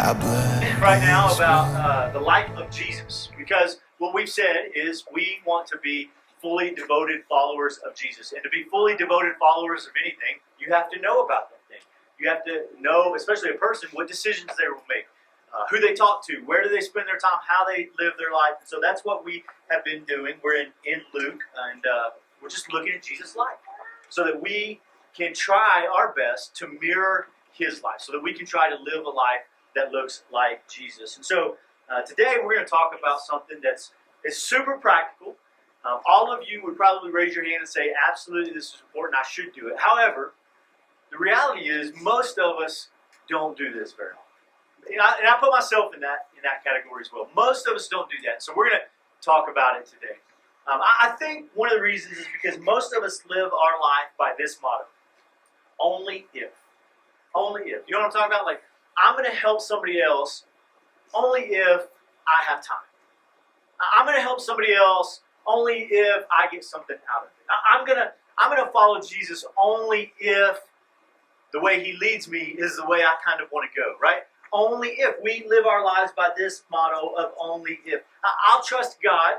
right now about the life of Jesus, because what we've said is we want to be fully devoted followers of Jesus. And to be fully devoted followers of anything, you have to know about that thing. You have to know, especially a person, what decisions they will make, who they talk to, where do they spend their time, how they live their life. And so that's what we have been doing. We're in Luke, and we're just looking at Jesus' life so that we can try our best to mirror his life, so that we can try to live a life that looks like Jesus. And so today we're going to talk about something that's super practical. All of you would probably raise your hand and say, absolutely, this is important, I should do it. However, the reality is most of us don't do this very often. And I put myself in that category as well. Most of us don't do that. So we're going to talk about it today. I think one of the reasons is because most of us live our life by this motto: only if. Only if. You know what I'm talking about? Like, I'm going to help somebody else only if I have time. I'm going to help somebody else only if I get something out of it. I'm going to follow Jesus only if the way he leads me is the way I kind of want to go, right? Only if. We live our lives by this motto of only if. I'll trust God.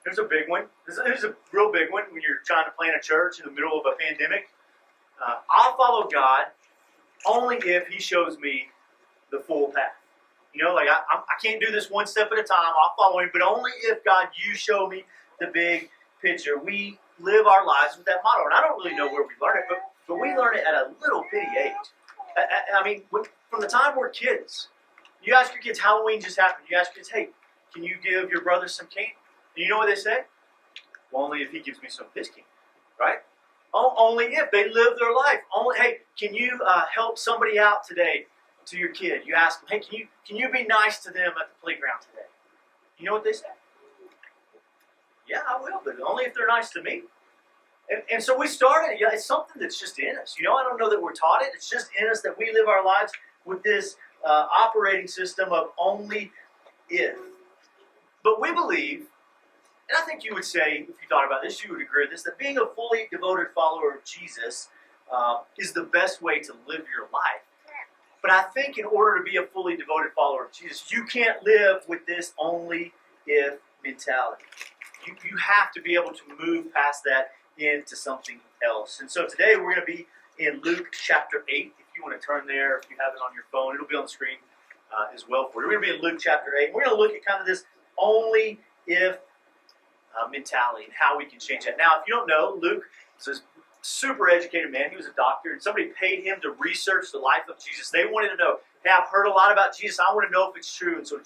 There's a big one. There's a real big one when you're trying to plant a church in the middle of a pandemic. I'll follow God only if he shows me the full path. You know, like I can't do this one step at a time. I'll follow him, but only if, God, you show me the big picture. We live our lives with that motto. And I don't really know where we learn it, but we learn it at a little bitty age. I mean, from the time we're kids, you ask your kids, Halloween just happened. You ask kids, hey, can you give your brother some candy? And you know what they say? Well, only if he gives me some of his candy, right? Only if they live their life. Only, hey, can you help somebody out today? To your kid, you ask them, hey, can you be nice to them at the playground today? You know what they say? Yeah, I will, but only if they're nice to me. And so we started, it's something that's just in us. You know, I don't know that we're taught it. It's just in us that we live our lives with this operating system of only if. But we believe, and I think you would say, if you thought about this, you would agree with this, that being a fully devoted follower of Jesus is the best way to live your life. But I think in order to be a fully devoted follower of Jesus, you can't live with this only if mentality. You have to be able to move past that into something else. And so today we're going to be in Luke chapter 8. If you want to turn there, if you have it on your phone, it'll be on the screen as well for you. We're going to be in Luke chapter 8. We're going to look at kind of this only if mentality and how we can change that. Now, if you don't know, Luke is a super educated man. He was a doctor, and somebody paid him to research the life of Jesus. They wanted to know, hey, I've heard a lot about Jesus. I want to know if it's true. And so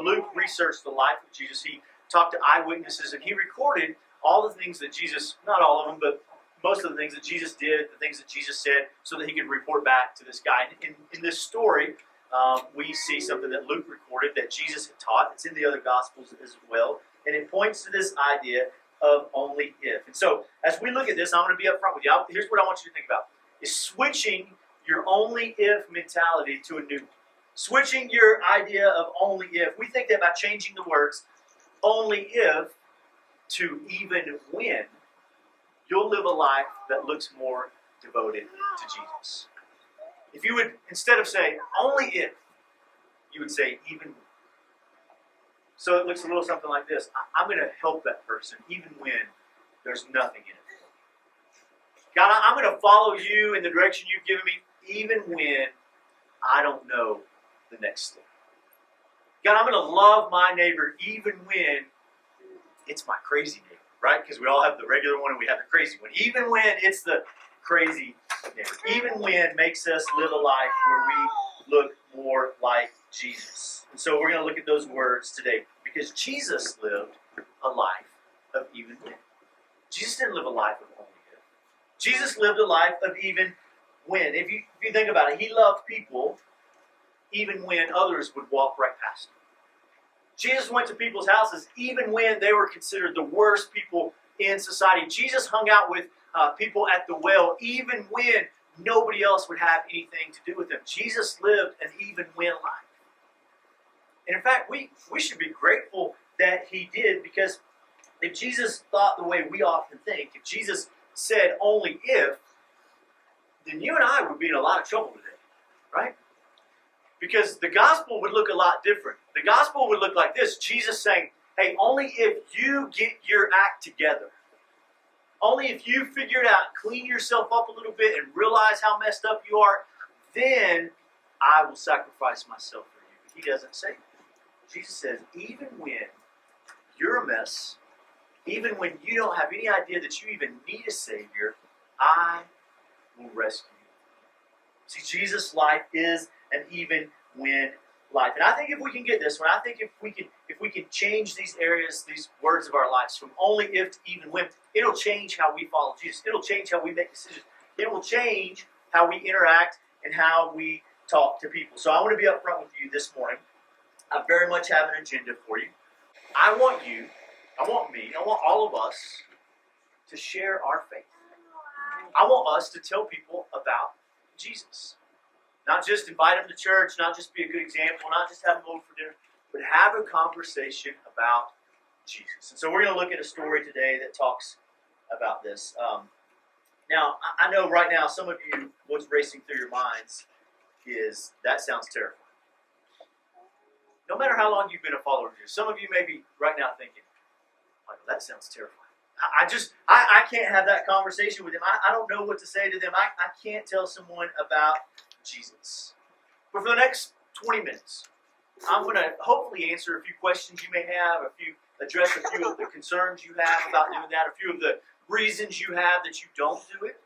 Luke researched the life of Jesus. He talked to eyewitnesses, and he recorded all the things that Jesus, not all of them, but most of the things that Jesus did, the things that Jesus said, so that he could report back to this guy. In this story, we see something that Luke recorded that Jesus had taught. It's in the other Gospels as well, and it points to this idea of only if. And so, as we look at this, I'm going to be up front with you. Here's what I want you to think about: is switching your only if mentality to a new one. Switching your idea of only if. We think that by changing the words only if to even when, you'll live a life that looks more devoted to Jesus. If you would, instead of saying only if, you would say even when. So it looks a little something like this: I'm going to help that person even when there's nothing in it. God, I'm going to follow you in the direction you've given me even when I don't know the next step. God, I'm going to love my neighbor even when it's my crazy neighbor, right? Because we all have the regular one and we have the crazy one. Even when it's the crazy neighbor. Even when makes us live a life where we look more like Jesus. And so we're going to look at those words today, because Jesus lived a life of even when. Jesus didn't live a life of only if. Jesus lived a life of even when. If you think about it, he loved people even when others would walk right past him. Jesus went to people's houses even when they were considered the worst people in society. Jesus hung out with people at the well even when nobody else would have anything to do with him. Jesus lived an even when life. And in fact, we should be grateful that he did, because if Jesus thought the way we often think, if Jesus said only if, then you and I would be in a lot of trouble today, right? Because the gospel would look a lot different. The gospel would look like this. Jesus saying, hey, only if you get your act together, only if you figure it out, clean yourself up a little bit and realize how messed up you are, then I will sacrifice myself for you. But he doesn't say that. Jesus says, even when you're a mess, even when you don't have any idea that you even need a Savior, I will rescue you. See, Jesus' life is an even when life. And I think if we can get this one, I think if we can change these areas, these words of our lives from only if to even when, it'll change how we follow Jesus. It'll change how we make decisions. It will change how we interact and how we talk to people. So I want to be upfront with you this morning. I very much have an agenda for you. I want you, I want me, I want all of us to share our faith. I want us to tell people about Jesus. Not just invite them to church, not just be a good example, not just have them over for dinner, but have a conversation about Jesus. And so we're going to look at a story today that talks about this. Now, I know right now some of you, what's racing through your minds is, that sounds terrifying. No matter how long you've been a follower of Jesus, some of you may be right now thinking, oh, that sounds terrifying. I can't have that conversation with him. I don't know what to say to them. I can't tell someone about Jesus. But for the next 20 minutes, I'm going to hopefully answer a few questions you may have, address a few of the concerns you have about doing that, a few of the reasons you have that you don't do it.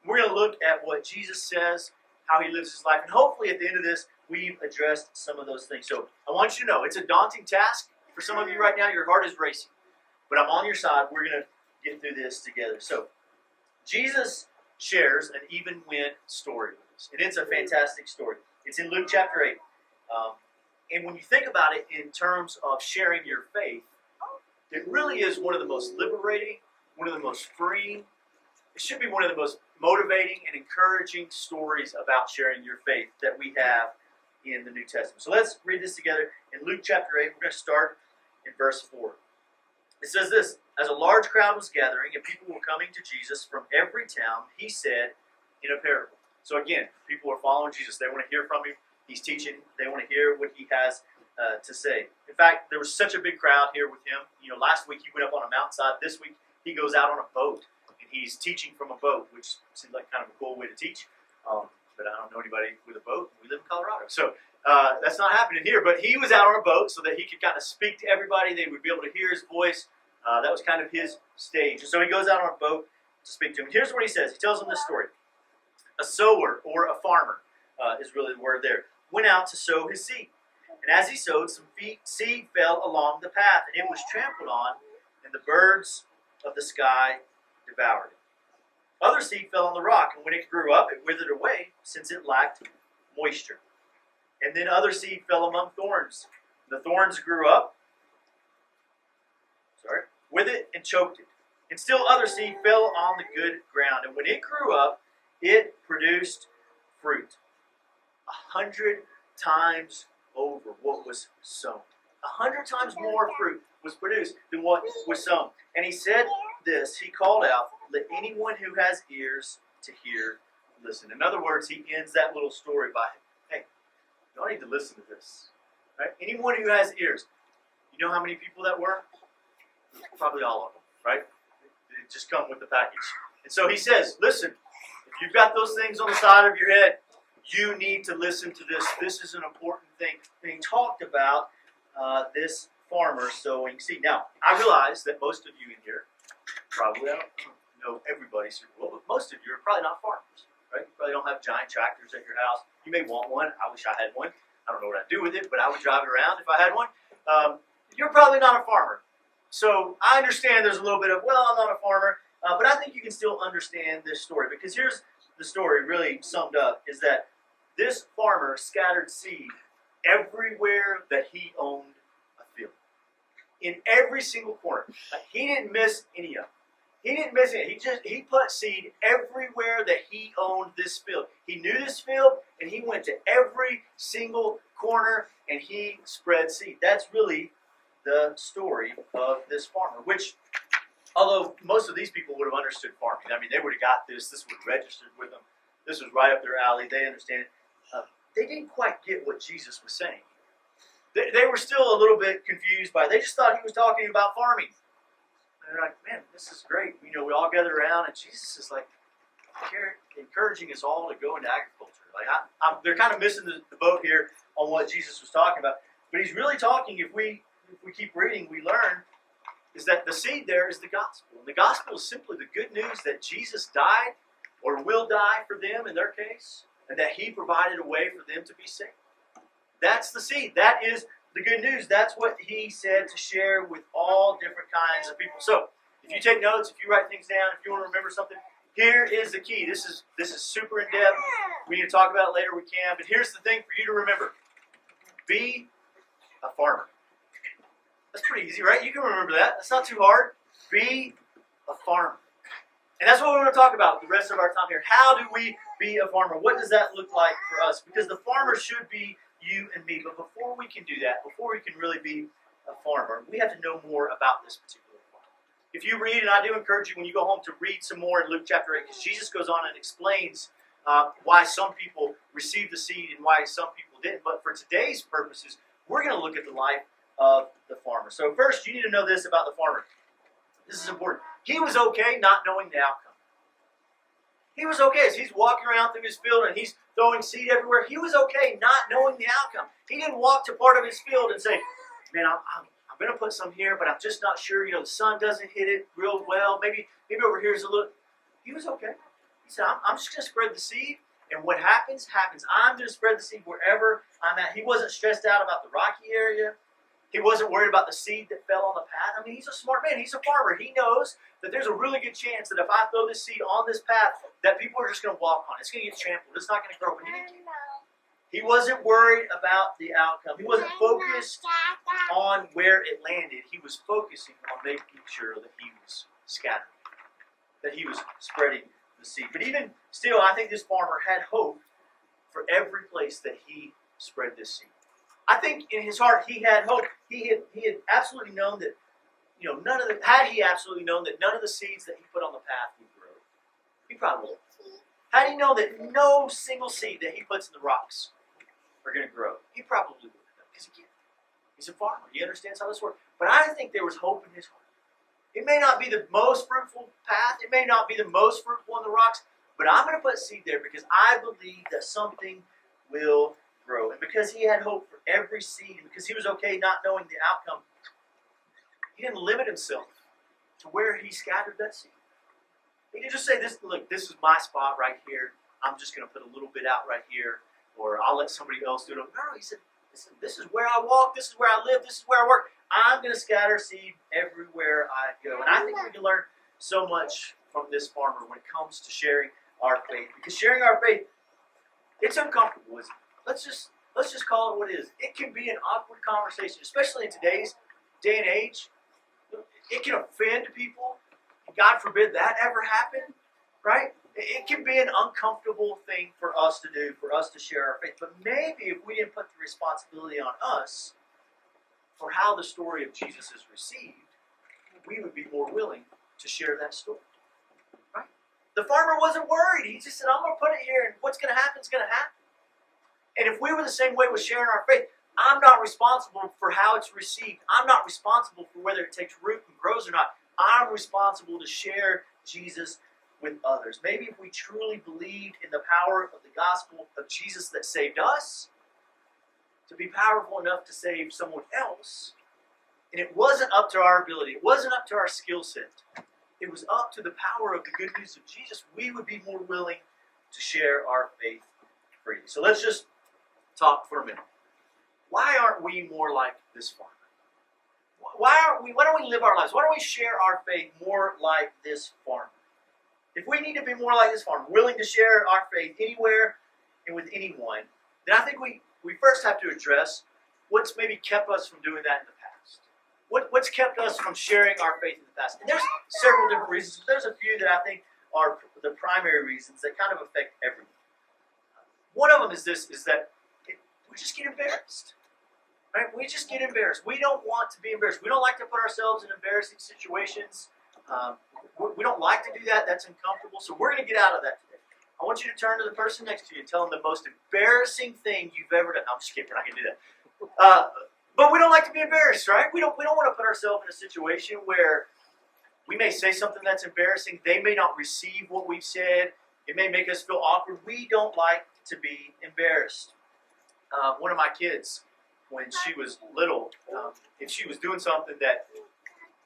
We're going to look at what Jesus says, how he lives his life, and hopefully at the end of this, we've addressed some of those things. So I want you to know, it's a daunting task. For some of you right now, your heart is racing. But I'm on your side. We're going to get through this together. So Jesus shares an even when story with us. And it's a fantastic story. It's in Luke chapter 8. And when you think about it in terms of sharing your faith, it really is one of the most liberating, one of the most freeing. It should be one of the most motivating and encouraging stories about sharing your faith that we have in the New Testament. So let's read this together. In Luke chapter 8, we're going to start in verse 4. It says this: as a large crowd was gathering and people were coming to Jesus from every town, he said in a parable. So again, people are following Jesus. They want to hear from him. He's teaching. They want to hear what he has to say. In fact, there was such a big crowd here with him. Last week he went up on a mountainside. This week he goes out on a boat and he's teaching from a boat, which seems like kind of a cool way to teach. But I don't know anybody with a boat. We live in Colorado, so that's not happening here. But he was out on a boat so that he could kind of speak to everybody. They would be able to hear his voice. That was kind of his stage. And so he goes out on a boat to speak to him. Here's what he says. He tells them this story. A sower, or a farmer, is really the word there, went out to sow his seed. And as he sowed, some seed fell along the path, and it was trampled on, and the birds of the sky devoured it. Other seed fell on the rock, and when it grew up, it withered away, since it lacked moisture. And then other seed fell among thorns. The thorns grew up with it and choked it. And still other seed fell on the good ground. And when it grew up, it produced fruit 100 times over what was sown. 100 times more fruit was produced than what was sown. And he said this, he called out, let anyone who has ears to hear listen. In other words, he ends that little story by, hey, you don't need to listen to this. Right? Anyone who has ears. You know how many people that were? Probably all of them, right? It just come with the package. And so he says, listen, if you've got those things on the side of your head, you need to listen to this. This is an important thing. Being talked about this farmer sowing seed. Now, I realize that most of you in here, probably, I don't know everybody super well, but most of you are probably not farmers, right? You probably don't have giant tractors at your house. You may want one. I wish I had one. I don't know what I'd do with it, but I would drive it around if I had one. You're probably not a farmer. So I understand there's a little bit of, well, I'm not a farmer, but I think you can still understand this story, because here's the story really summed up, is that this farmer scattered seed everywhere that he owned a field. In every single corner. He didn't miss any of them. He didn't miss it. He put seed everywhere that he owned this field. He knew this field, and he went to every single corner, and he spread seed. That's really the story of this farmer, which, although most of these people would have understood farming, I mean, they would have got this. This would have registered with them. This was right up their alley. They understand it. they didn't quite get what Jesus was saying. They were still a little bit confused by it. They just thought he was talking about farming. And they're like, man, this is great. We all gather around, and Jesus is like encouraging us all to go into agriculture. Like they're kind of missing the boat here on what Jesus was talking about. But he's really talking, if we keep reading, we learn, is that the seed there is the gospel. And the gospel is simply the good news that Jesus died or will die for them in their case, and that he provided a way for them to be saved. That's the seed. That is the good news. That's what he said to share with all different kinds of people. So, if you take notes, if you write things down, if you want to remember something, here is the key. This is super in-depth. We need to talk about it later, we can. But here's the thing for you to remember. Be a farmer. That's pretty easy, right? You can remember that. That's not too hard. Be a farmer. And that's what we're going to talk about the rest of our time here. How do we be a farmer? What does that look like for us? Because the farmer should be you and me. But before we can do that, before we can really be a farmer, we have to know more about this particular farmer. If you read, and I do encourage you when you go home to read some more in Luke chapter 8, because Jesus goes on and explains why some people received the seed and why some people didn't. But for today's purposes, we're going to look at the life of the farmer. So first, you need to know this about the farmer. This is important. He was okay not knowing the outcome. He was okay as he's walking around through his field and he's throwing seed everywhere. He was okay not knowing the outcome. He didn't walk to part of his field and say, man, I'm going to put some here, but I'm just not sure. The sun doesn't hit it real well. Maybe over here is a little. He was okay. He said, I'm just going to spread the seed, and what happens, happens. I'm going to spread the seed wherever I'm at. He wasn't stressed out about the rocky area. He wasn't worried about the seed that fell on the path. I mean, he's a smart man. He's a farmer. He knows that there's a really good chance that if I throw this seed on this path, that people are just going to walk on it. It's going to get trampled. It's not going to grow. But he wasn't worried about the outcome. He wasn't focused on where it landed. He was focusing on making sure that he was scattering, that he was spreading the seed. But even still, I think this farmer had hope for every place that he spread this seed. I think in his heart he had hope. He had absolutely known that, had he absolutely known that none of the seeds that he put on the path would grow, he probably would. Had he known that no single seed that he puts in the rocks are going to grow, he probably would have. Because again, he's a farmer. He understands how this works. But I think there was hope in his heart. It may not be the most fruitful path. It may not be the most fruitful in the rocks. But I'm going to put seed there because I believe that something will grow. And because he had hope for every seed, and because he was okay not knowing the outcome, he didn't limit himself to where he scattered that seed. He didn't just say, this is my spot right here. I'm just going to put a little bit out right here, or I'll let somebody else do it. No, he said, listen, this is where I walk, this is where I live, this is where I work. I'm going to scatter seed everywhere I go. And I think we can learn so much from this farmer when it comes to sharing our faith. Because sharing our faith, it's uncomfortable, isn't it? Let's just call it what it is. It can be an awkward conversation, especially in today's day and age. It can offend people. God forbid that ever happen, right? It can be an uncomfortable thing for us to do, for us to share our faith. But maybe if we didn't put the responsibility on us for how the story of Jesus is received, we would be more willing to share that story, right? The farmer wasn't worried. He just said, I'm going to put it here, and what's going to happen is going to happen. And if we were the same way with sharing our faith, I'm not responsible for how it's received. I'm not responsible for whether it takes root and grows or not. I'm responsible to share Jesus with others. Maybe if we truly believed in the power of the gospel of Jesus that saved us, to be powerful enough to save someone else, and it wasn't up to our ability, it wasn't up to our skill set, it was up to the power of the good news of Jesus, we would be more willing to share our faith freely. So let's just talk for a minute. Why aren't we more like this farmer? Why don't we live our lives? Why don't we share our faith more like this farmer? If we need to be more like this farmer, willing to share our faith anywhere and with anyone, then I think we first have to address what's maybe kept us from doing that in the past. What's kept us from sharing our faith in the past? And there's several different reasons, but there's a few that I think are the primary reasons that kind of affect everyone. One of them is that we just get embarrassed. Right? We just get embarrassed. We don't want to be embarrassed. We don't like to put ourselves in embarrassing situations. We don't like to do that. That's uncomfortable. So we're going to get out of that today. I want you to turn to the person next to you and tell them the most embarrassing thing you've ever done. No, I'm just kidding. I can do that. But we don't like to be embarrassed, right? We don't want to put ourselves in a situation where we may say something that's embarrassing. They may not receive what we've said. It may make us feel awkward. We don't like to be embarrassed. One of my kids, when she was little, if she was doing something that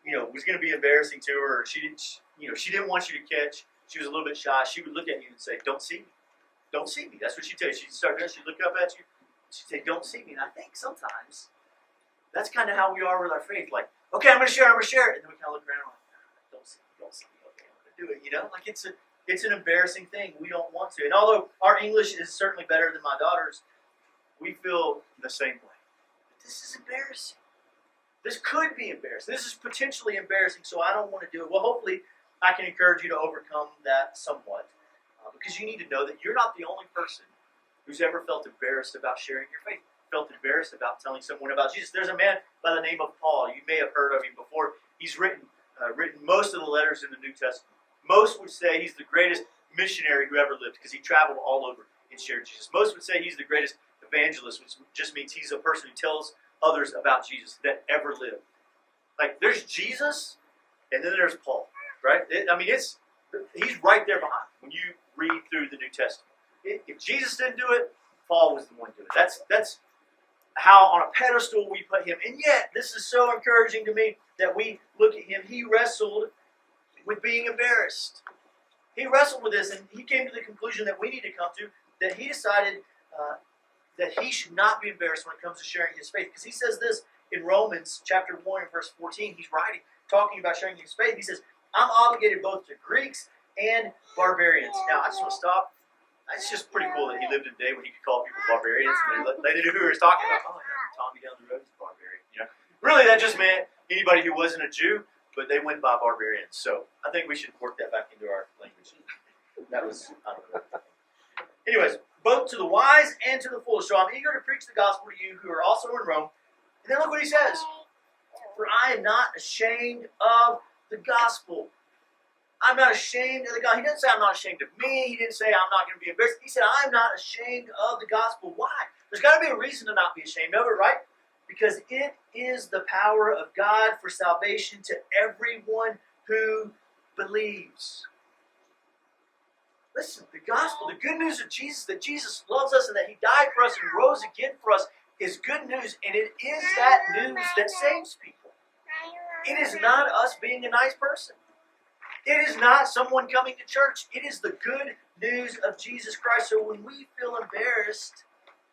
was going to be embarrassing to her, or she didn't want you to catch, she was a little bit shy, she would look at you and say, "Don't see me. Don't see me." That's what she'd tell you. She'd start doing. She'd look up at you. She'd say, "Don't see me." And I think sometimes that's kind of how we are with our faith. Like, okay, I'm going to share it. And then we kind of look around like, don't see me. Okay, I'm going to do it. Like it's an embarrassing thing. We don't want to. And although our English is certainly better than my daughter's, we feel the same way. But this is embarrassing. This could be embarrassing. This is potentially embarrassing, so I don't want to do it. Well, hopefully I can encourage you to overcome that somewhat, because you need to know that you're not the only person who's ever felt embarrassed about sharing your faith, felt embarrassed about telling someone about Jesus. There's a man by the name of Paul. You may have heard of him before. He's written most of the letters in the New Testament. Most would say he's the greatest missionary who ever lived because he traveled all over and shared Jesus. Most would say he's the greatest evangelist, which just means he's a person who tells others about Jesus that ever lived. Like, there's Jesus, and then there's Paul, right? He's right there behind when you read through the New Testament. If Jesus didn't do it, Paul was the one doing it. That's how on a pedestal we put him. And yet, this is so encouraging to me that we look at him. He wrestled with being embarrassed. He wrestled with this, and he came to the conclusion that we need to come to, that he decided that he should not be embarrassed when it comes to sharing his faith. Because he says this in Romans chapter 1 and verse 14. He's writing, talking about sharing his faith. He says, "I'm obligated both to Greeks and barbarians." Now, I just want to stop. It's just pretty cool that he lived in a day when he could call people barbarians. And they knew who he was talking about. Oh, yeah, Tommy down the road is a barbarian. Really, that just meant anybody who wasn't a Jew, but they went by barbarians. So I think we should work that back into our language. That was, I don't know. Anyways, both to the wise and to the foolish. So I'm eager to preach the gospel to you who are also in Rome. And then look what he says. "For I am not ashamed of the gospel." I'm not ashamed of the gospel. He didn't say I'm not ashamed of me. He didn't say I'm not going to be embarrassed. He said I'm not ashamed of the gospel. Why? There's got to be a reason to not be ashamed of it, right? Because it is the power of God for salvation to everyone who believes. Listen, the gospel, the good news of Jesus, that Jesus loves us and that he died for us and rose again for us, is good news. And it is that news that saves people. It is not us being a nice person. It is not someone coming to church. It is the good news of Jesus Christ. So when we feel embarrassed,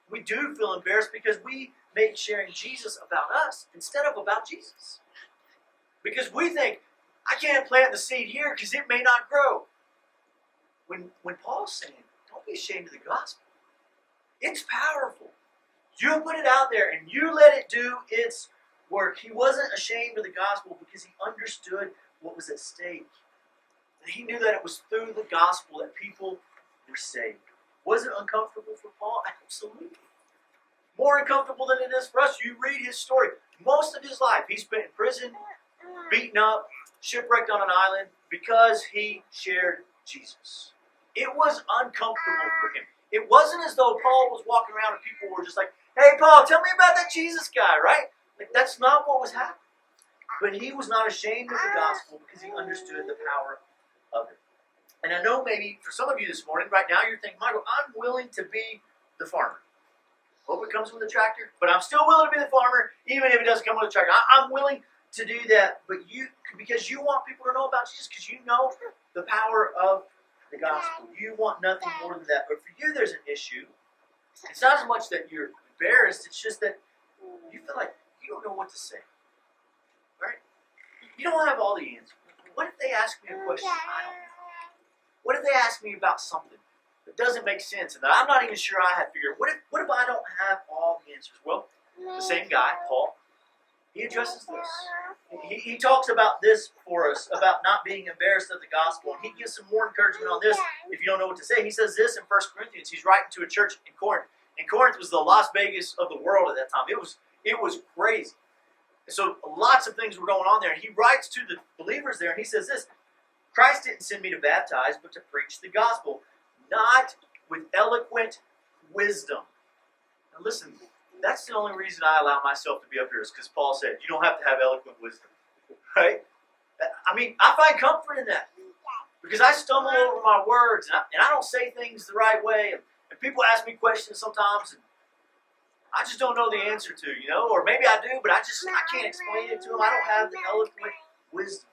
we do feel embarrassed because we make sharing Jesus about us instead of about Jesus. Because we think, I can't plant the seed here because it may not grow. When Paul's saying, don't be ashamed of the gospel. It's powerful. You put it out there and you let it do its work. He wasn't ashamed of the gospel because he understood what was at stake. And he knew that it was through the gospel that people were saved. Was it uncomfortable for Paul? Absolutely. More uncomfortable than it is for us. You read his story. Most of his life, he spent in prison, beaten up, shipwrecked on an island because he shared Jesus. It was uncomfortable for him. It wasn't as though Paul was walking around and people were just like, "Hey, Paul, tell me about that Jesus guy," right? Like, that's not what was happening. But he was not ashamed of the gospel because he understood the power of it. And I know maybe for some of you this morning, right now, you're thinking, "Michael, I'm willing to be the farmer. Hope it comes with a tractor, but I'm still willing to be the farmer, even if it doesn't come with a tractor. I'm willing to do that, but because you want people to know about Jesus, because you know the power of the gospel. You want nothing more than that. But for you, there's an issue. It's not as much that you're embarrassed, it's just that you feel like you don't know what to say. Right? You don't have all the answers. What if they ask me a question I don't know? What if they ask me about something that doesn't make sense and that I'm not even sure I have figured? What if I don't have all the answers? Well, the same guy, Paul, he addresses this. He talks about this for us, about not being embarrassed of the gospel. And he gives some more encouragement on this if you don't know what to say. He says this in 1 Corinthians. He's writing to a church in Corinth. And Corinth was the Las Vegas of the world at that time. It was crazy. And so lots of things were going on there. And he writes to the believers there, and he says this: "Christ didn't send me to baptize, but to preach the gospel, not with eloquent wisdom. Now listen, that's the only reason I allow myself to be up here is because Paul said, you don't have to have eloquent wisdom. Right? I mean, I find comfort in that. Because I stumble over my words, and I don't say things the right way. And people ask me questions sometimes, and I just don't know the answer to, or maybe I do, but I can't explain it to them. I don't have the eloquent wisdom.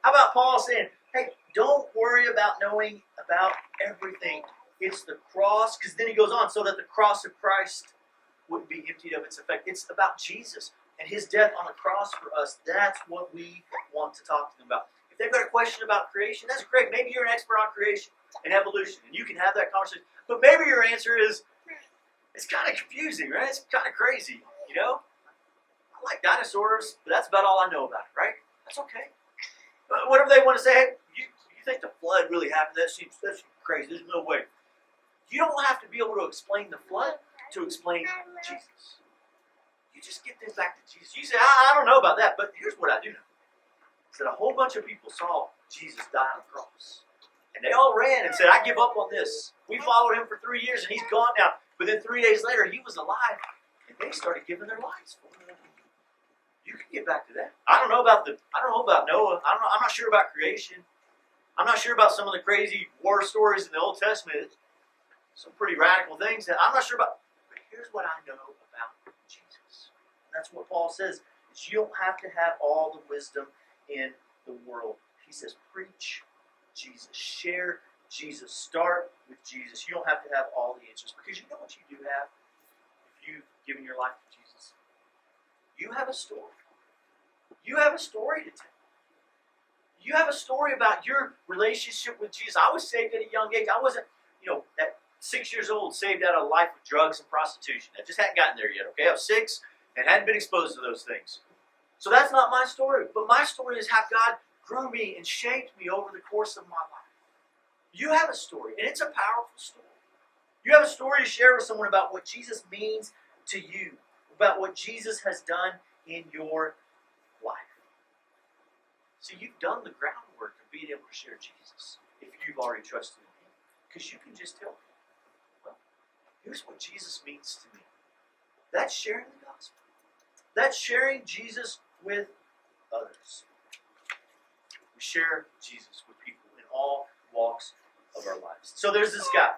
How about Paul saying, hey, don't worry about knowing about everything. It's the cross, because then he goes on, so that the cross of Christ wouldn't be emptied of its effect. It's about Jesus and his death on the cross for us. That's what we want to talk to them about. If they've got a question about creation, that's great. Maybe you're an expert on creation and evolution, and you can have that conversation. But maybe your answer is, it's kind of confusing, right? It's kind of crazy, I like dinosaurs, but that's about all I know about it, right? That's okay. But whatever they want to say, hey, you think the flood really happened? That seems crazy. There's no way. You don't have to be able to explain the flood to explain Jesus. You just get them back to Jesus. You say, I don't know about that, but here's what I do know. Is that a whole bunch of people saw Jesus die on the cross. And they all ran and said, I give up on this. We followed him for 3 years and he's gone now. But then 3 days later, he was alive. And they started giving their lives for him. You can get back to that. I don't know about Noah. I'm not sure about creation. I'm not sure about some of the crazy war stories in the Old Testament. Some pretty radical things that I'm not sure about. But here's what I know about Jesus. And that's what Paul says. Is you don't have to have all the wisdom in the world. He says, preach Jesus. Share Jesus. Start with Jesus. You don't have to have all the answers, because you know what you do have if you've given your life to Jesus. You have a story. You have a story to tell. You have a story about your relationship with Jesus. I was saved at a young age. I wasn't, at 6 years old, saved out of a life of drugs and prostitution. I just hadn't gotten there yet, okay? I was 6 and hadn't been exposed to those things. So that's not my story. But my story is how God grew me and shaped me over the course of my life. You have a story, and it's a powerful story. You have a story to share with someone about what Jesus means to you, about what Jesus has done in your life. So you've done the groundwork of being able to share Jesus if you've already trusted in him. Because you can just tell people, well, here's what Jesus means to me. That's sharing the gospel. That's sharing Jesus with others. We share Jesus with people in all walks of our lives. So there's this guy.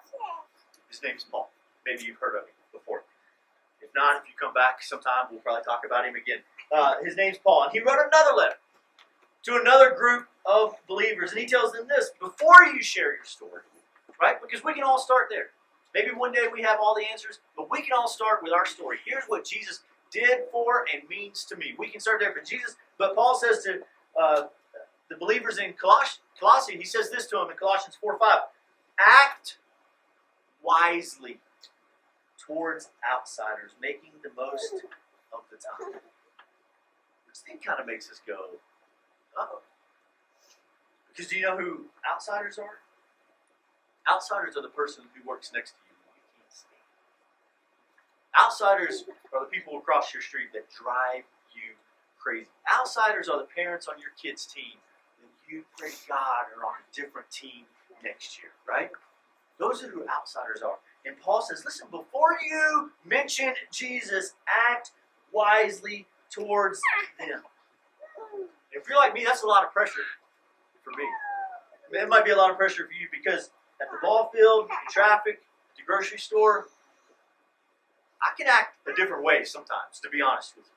His name's Paul. Maybe you've heard of him before. If not, if you come back sometime, we'll probably talk about him again. His name's Paul. And he wrote another letter to another group of believers. And he tells them this, before you share your story, right? Because we can all start there. Maybe one day we have all the answers, but we can all start with our story. Here's what Jesus did for and means to me. We can start there for Jesus. But Paul says to the believers in Colossae, he says this to them in Colossians 4:5. Act wisely towards outsiders, making the most of the time. Which thing kind of makes us go, uh-oh. Because do you know who outsiders are? Outsiders are the person who works next to you when you can't stand. Outsiders are the people across your street that drive you crazy. Outsiders are the parents on your kids' team that you pray to God are on a different team next year, right? Those are who outsiders are. And Paul says, listen, before you mention Jesus, act wisely towards them. If you're like me, that's a lot of pressure for me. It might be a lot of pressure for you because at the ball field, in traffic, at the grocery store, I can act a different way sometimes, to be honest with you.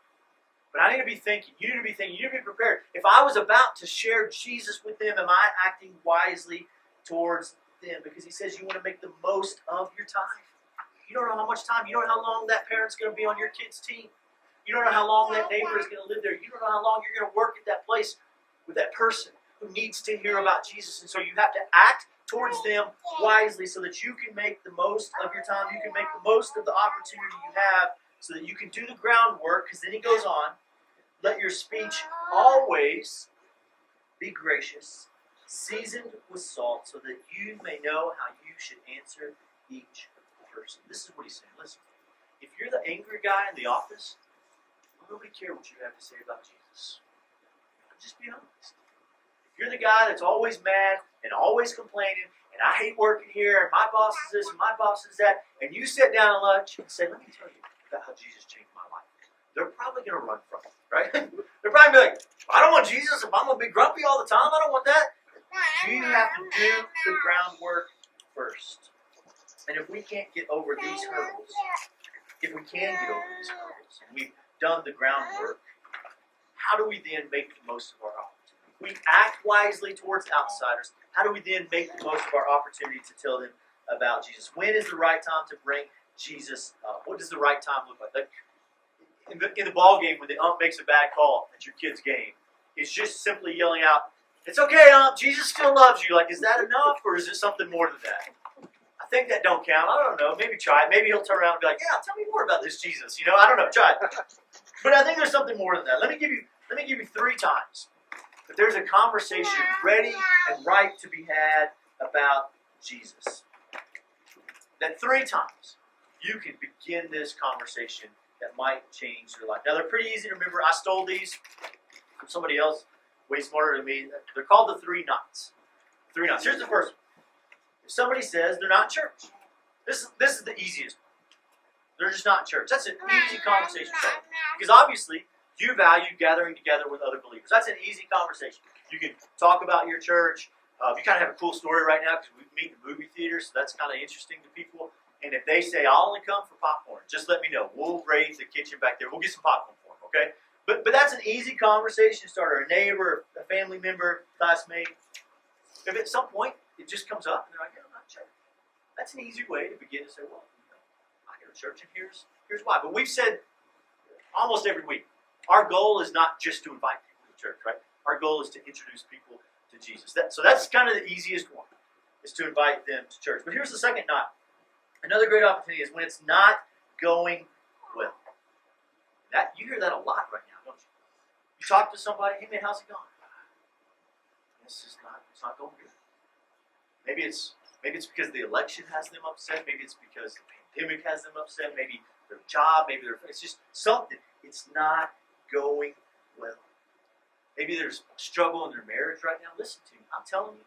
But I need to be thinking, you need to be thinking, you need to be prepared. If I was about to share Jesus with them, am I acting wisely towards them? Because he says you want to make the most of your time. You don't know how much time, you don't know how long that parent's going to be on your kid's team. You don't know how long that neighbor is going to live there. You don't know how long you're going to work at that place with that person who needs to hear about Jesus. And so you have to act towards them wisely so that you can make the most of your time. You can make the most of the opportunity you have so that you can do the groundwork. Because then he goes on, let your speech always be gracious, seasoned with salt, so that you may know how you should answer each person. This is what he's saying. Listen, if you're the angry guy in the office, nobody cares what you have to say about Jesus. Just be honest. If you're the guy that's always mad and always complaining, and I hate working here, and my boss is this, and my boss is that, and you sit down at lunch and say, let me tell you about how Jesus changed my life, they're probably going to run from it, right? They're probably be like, I don't want Jesus if I'm going to be grumpy all the time. I don't want that. You have to do the groundwork first. And if we can't get over these hurdles, if we can get over these hurdles, and we've done the groundwork, how do we then make the most of our opportunity? If we act wisely towards outsiders, how do we then make the most of our opportunity to tell them about Jesus? When is the right time to bring Jesus up? What does the right time look like? Like in the ball game, when the ump makes a bad call at your kid's game, it's just simply yelling out, "It's okay, ump. Jesus still loves you." Like, is that enough, or is it something more than that? I think that don't count. I don't know. Maybe try it. Maybe he'll turn around and be like, "Yeah, tell me more about this Jesus." I don't know. Try it. But I think there's something more than that. Let me give you 3 times that there's a conversation ready and right to be had about Jesus. That 3 times you can begin this conversation that might change your life. Now, they're pretty easy to remember. I stole these from somebody else, way smarter than me. They're called the 3 knots. 3 knots. Here's the first one. If somebody says they're not in church, this is the easiest one. They're just not in church. That's an easy conversation starter. Because obviously, you value gathering together with other believers. That's an easy conversation. You can talk about your church. You kind of have a cool story right now because we meet in the movie theater, so that's kind of interesting to people. And if they say, "I'll only come for popcorn," just let me know. We'll raise the kitchen back there. We'll get some popcorn for them, okay? But that's an easy conversation starter. A neighbor, a family member, classmate. If at some point it just comes up and they're like, "Yeah, I'm not in church," that's an easy way to begin to say, "Well, I go to church, and here's why." But we've said almost every week, our goal is not just to invite people to church, right? Our goal is to introduce people to Jesus. So that's kind of the easiest one, is to invite them to church. But here's the second knot. Another great opportunity is when it's not going well. You hear that a lot right now, don't you? You talk to somebody, "Hey man, how's it going?" It's not going good. Maybe it's because the election has them upset. Maybe it's because the pandemic has them upset. Maybe their job. It's just something. It's not going well. Maybe there's a struggle in their marriage right now. Listen to me. I'm telling you,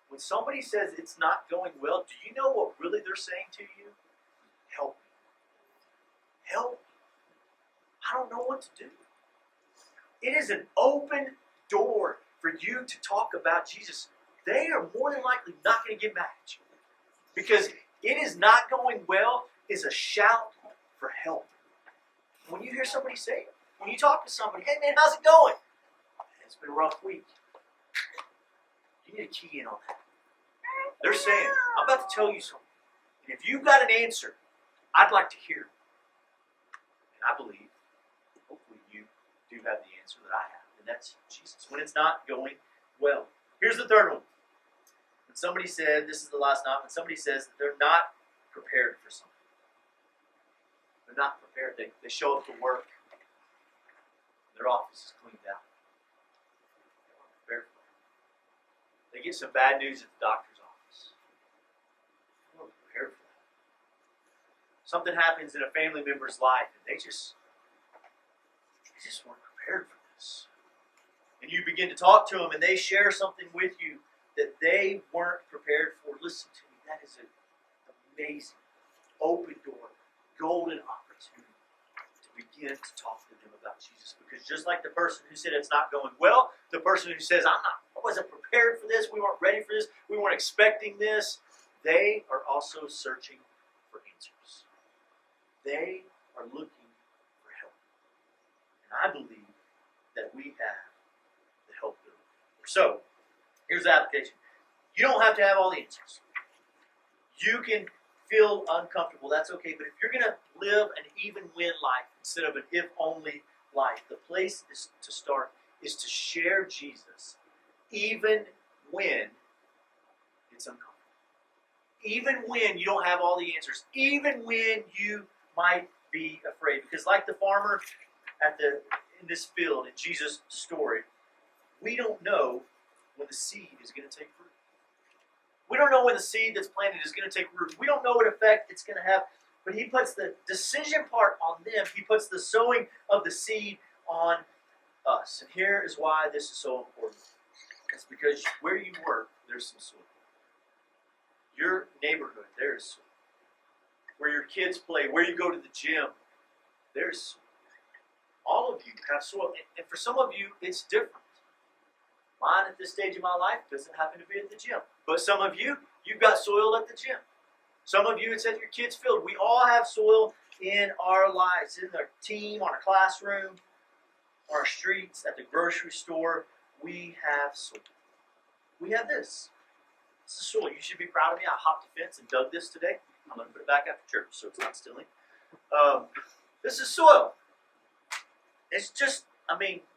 when somebody says it's not going well, do you know what really they're saying to you? Help me. Help me. I don't know what to do. It is an open door for you to talk about Jesus. They are more than likely not going to get mad at you. Because it is not going well is a shout for help. When you hear somebody say it, when you talk to somebody, "Hey man, how's it going?" "It's been a rough week." You need to key in on that. They're saying, "I'm about to tell you something. And if you've got an answer, I'd like to hear it." And I believe, hopefully you do have the answer that I have. And that's Jesus. When it's not going well. Here's the third one. When somebody said, this is the last knot, when somebody says that they're not prepared for something. They're not prepared. They show up to work. Their office is cleaned out. They weren't prepared for it. They get some bad news at the doctor's office. They weren't prepared for that. Something happens in a family member's life and they just weren't prepared for this. And you begin to talk to them and they share something with you that they weren't prepared for. Listen to me, that is an amazing, open door, golden opportunity to begin to talk to them about Jesus. Because just like the person who said it's not going well, the person who says, I wasn't prepared for this, we weren't ready for this, we weren't expecting this, they are also searching for answers. They are looking for help. And I believe that we have the help that we're looking for. So, here's the application. You don't have to have all the answers. You can feel uncomfortable. That's okay. But if you're going to live an even-win life instead of an if-only life, the place is to start is to share Jesus even when it's uncomfortable. Even when you don't have all the answers. Even when you might be afraid. Because like the farmer in this field in Jesus' story, we don't know when the seed is going to take root. We don't know when the seed that's planted is going to take root. We don't know what effect it's going to have. But he puts the decision part on them. He puts the sowing of the seed on us. And here is why this is so important. It's because where you work, there's some soil. Your neighborhood, there's soil. Where your kids play, where you go to the gym, there's soil. All of you have soil. And for some of you, it's different. Mine at this stage of my life doesn't happen to be at the gym. But some of you, you've got soil at the gym. Some of you, it's at your kids' field. We all have soil in our lives, in our team, on our classroom, on our streets, at the grocery store. We have soil. We have this. This is soil. You should be proud of me. I hopped the fence and dug this today. I'm going to put it back after church so it's not stealing. This is soil. It's just,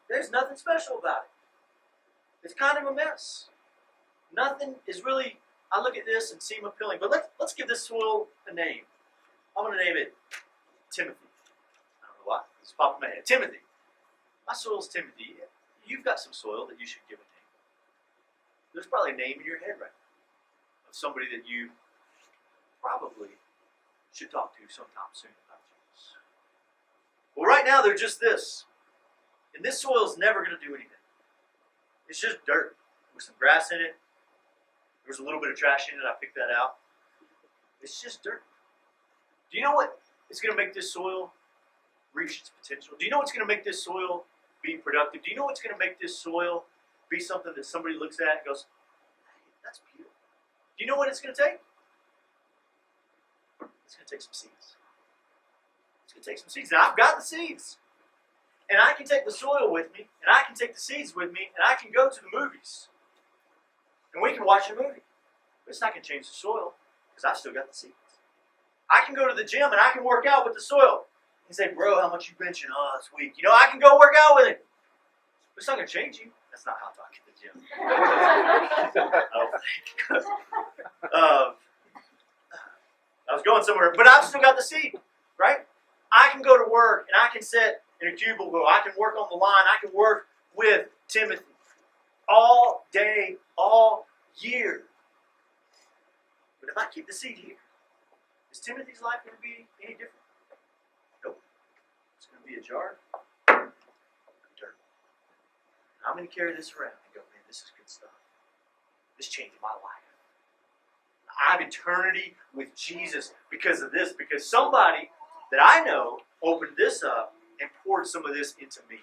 there's nothing special about it. It's kind of a mess. Nothing is really, I look at this and seem appealing. But let's give this soil a name. I'm going to name it Timothy. I don't know why. It's popped in my head. Timothy. My soil's Timothy. You've got some soil that you should give a name. There's probably a name in your head right now of somebody that you probably should talk to sometime soon about Jesus. Well, right now they're just this. And this soil is never going to do anything. It's just dirt with some grass in it. There was a little bit of trash in it. I picked that out. It's just dirt. Do you know what is going to make this soil reach its potential? Do you know what's going to make this soil be productive? Do you know what's going to make this soil be something that somebody looks at and goes, hey, that's beautiful? Do you know what it's going to take? It's going to take some seeds. It's going to take some seeds. Now, I've got the seeds. And I can take the soil with me, and I can take the seeds with me, and I can go to the movies. And we can watch a movie. But it's not going to change the soil, because I've still got the seeds. I can go to the gym, and I can work out with the soil. And say, bro, how much you benching? Oh, it's weak. I can go work out with it. But it's not going to change you. That's not how I talk at the gym. I was going somewhere, but I've still got the seed, right? I can go to work, and I can sit in a cubicle. I can work on the line. I can work with Timothy all day, all year. But if I keep the seed here, is Timothy's life going to be any different? Nope. It's going to be a jar of dirt. I'm going to carry this around and go, man, this is good stuff. This changed my life. I have eternity with Jesus because of this, because somebody that I know opened this up and poured some of this into me.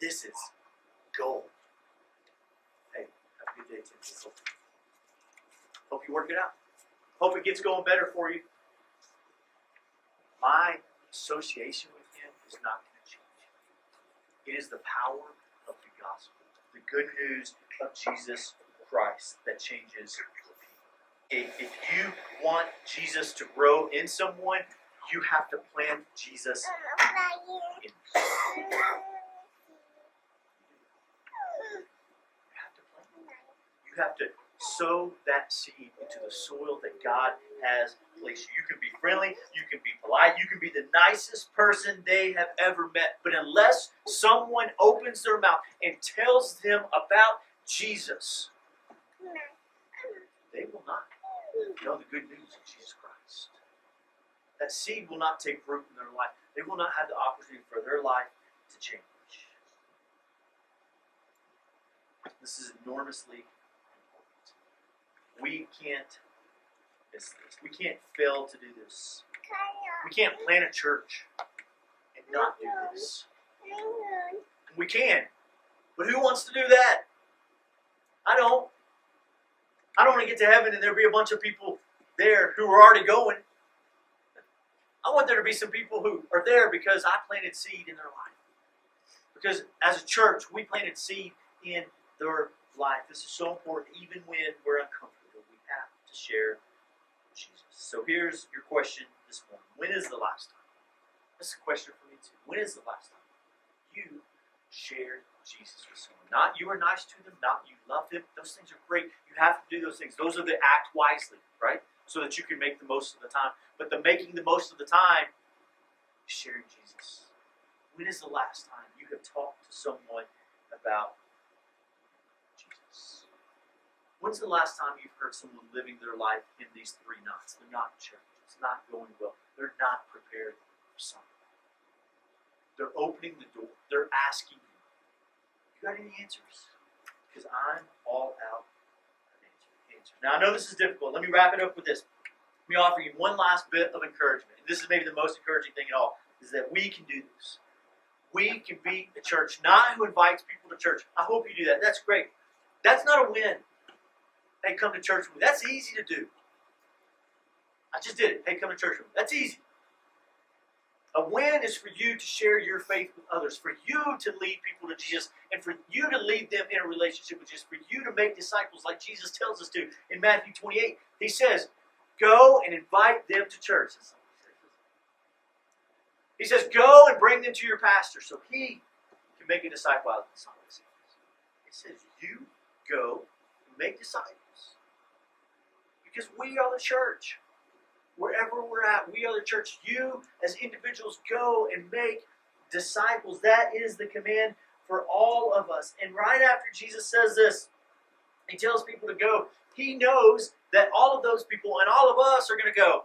This is gold. Hey, have a good day, Timothy. Hope you work it out. Hope it gets going better for you. My association with him is not going to change. It is the power of the gospel, the good news of Jesus Christ that changes people. If you want Jesus to grow in someone, you have to plant Jesus in them. You have to sow that seed into the soil that God has placed you. You can be friendly, you can be polite, you can be the nicest person they have ever met. But unless someone opens their mouth and tells them about Jesus, they will not know the good news of Jesus Christ. That seed will not take root in their life. They will not have the opportunity for their life to change. This is enormously important. We can't miss this. We can't fail to do this. We can't plant a church and not do this. We can. But who wants to do that? I don't. I don't want to get to heaven and there be a bunch of people there who are already going. I want there to be some people who are there because I planted seed in their life. Because as a church, we planted seed in their life. This is so important. Even when we're uncomfortable, we have to share Jesus. So here's your question this morning. When is the last time? This is a question for me too. When is the last time you shared Jesus with someone? Not you were nice to them, not you loved them. Those things are great. You have to do those things. Those are the act wisely, right? So that you can make the most of the time. But the making the most of the time is sharing Jesus. When is the last time you have talked to someone about Jesus? When's the last time you've heard someone living their life in these three knots? They're not in church. It's not going well. They're not prepared for something. They're opening the door. They're asking you, you got any answers? Because I'm all out of answers. Now, I know this is difficult. Let me wrap it up with this. Let me offer you one last bit of encouragement. And this is maybe the most encouraging thing at all, is that we can do this. We can be a church, not who invites people to church. I hope you do that. That's great. That's not a win. Hey, come to church with me. That's easy to do. I just did it. Hey, come to church with me. That's easy. A win is for you to share your faith with others, for you to lead people to Jesus, and for you to lead them in a relationship with Jesus, for you to make disciples like Jesus tells us to. In Matthew 28, he says, go and invite them to church. He says, go and bring them to your pastor so he can make a disciple out of them. It says, you go and make disciples. Because we are the church. Wherever we're at, we are the church. You, as individuals, go and make disciples. That is the command for all of us. And right after Jesus says this, he tells people to go. He knows that all of those people and all of us are going to go,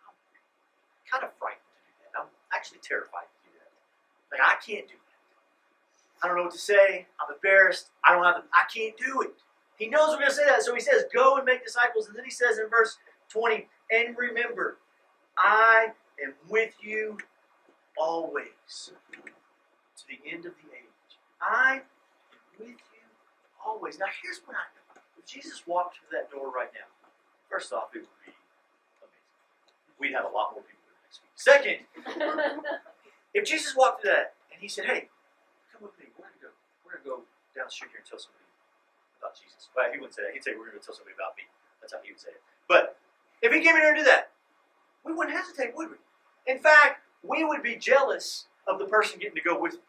I'm kind of frightened to do that. I'm actually terrified to do that. Like, I can't do that. I don't know what to say. I'm embarrassed. I can't do it. He knows we're going to say that, so he says, go and make disciples. And then he says in verse 20, and remember, I am with you always to the end of the age. I am with you always. Now here's what I know. If Jesus walked through that door right now, first off, it would be amazing. We'd have a lot more people next week. Second, if Jesus walked through that and he said, hey, come with me, we're going to go down the street here and tell somebody about Jesus. Well, he wouldn't say that. He'd say, we're going to tell somebody about me. That's how he would say it. But if he came in here and did that, we wouldn't hesitate, would we? In fact, we would be jealous of the person getting to go with him.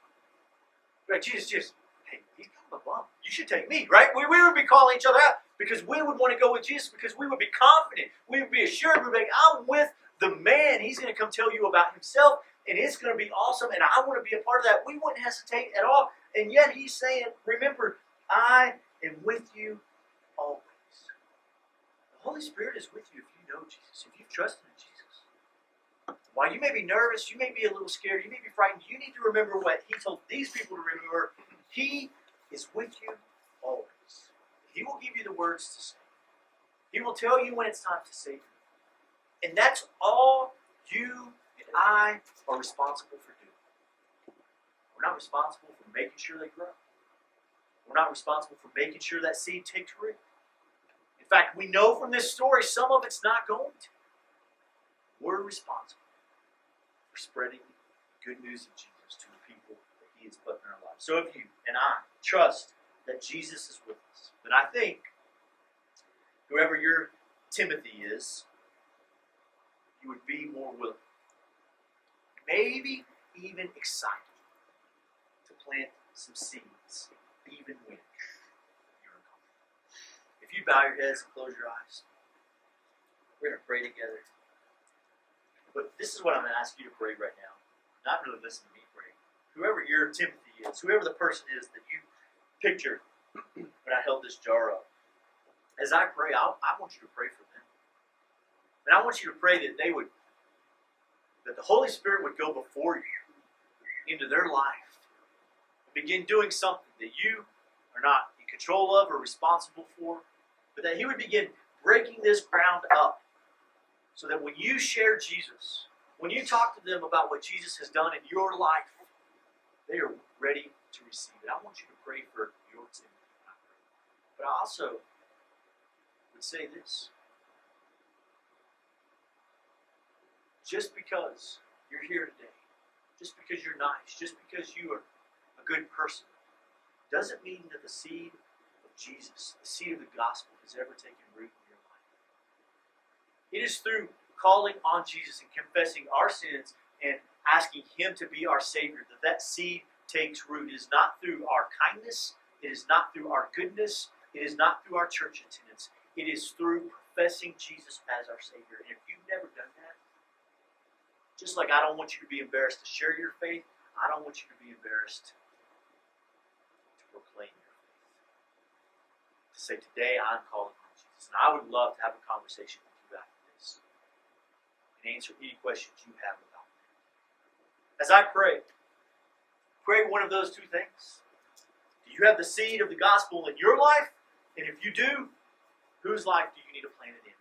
Right? Jesus, hey, he's kind of a bum. You should take me, right? We would be calling each other out because we would want to go with Jesus because we would be confident. We would be assured. We'd be like, I'm with the man. He's going to come tell you about himself, and it's going to be awesome, and I want to be a part of that. We wouldn't hesitate at all. And yet he's saying, remember, I am with you always. The Holy Spirit is with you if you know Jesus, if you've trusted in Jesus. While you may be nervous, you may be a little scared, you may be frightened, you need to remember what he told these people to remember. He is with you always. He will give you the words to say. He will tell you when it's time to say them. And that's all you and I are responsible for doing. We're not responsible for making sure they grow. We're not responsible for making sure that seed takes root. In fact, we know from this story some of it's not going to. We're responsible for spreading the good news of Jesus to the people that he has put in our lives. So if you and I trust that Jesus is with us, then I think whoever your Timothy is, you would be more willing, maybe even excited to plant some seeds, even when you're uncomfortable. If you bow your heads and close your eyes, we're going to pray together. But this is what I'm going to ask you to pray right now. Not really listen to me pray. Whoever your Timothy is, whoever the person is that you pictured when I held this jar up, as I pray, I want you to pray for them. And I want you to pray that that the Holy Spirit would go before you into their life, begin doing something that you are not in control of or responsible for, but that he would begin breaking this ground up so that when you share Jesus, when you talk to them about what Jesus has done in your life, they are ready to receive it. I want you to pray for your Timothy. But I also would say this. Just because you're here today, just because you're nice, just because you are a good person, doesn't mean that the seed of Jesus, the seed of the gospel, has ever taken root in your life. It is through calling on Jesus and confessing our sins and asking him to be our Savior that seed takes root. It is not through our kindness. It is not through our goodness. It is not through our church attendance. It is through professing Jesus as our Savior. And if you've never done that, just like I don't want you to be embarrassed to share your faith, I don't want you to be embarrassed to proclaim your faith. To say, today I'm calling on Jesus. And I would love to have a conversation with you after this and answer any questions you have about that. As I pray one of those two things. Do you have the seed of the gospel in your life? And if you do, whose life do you need to plant it in?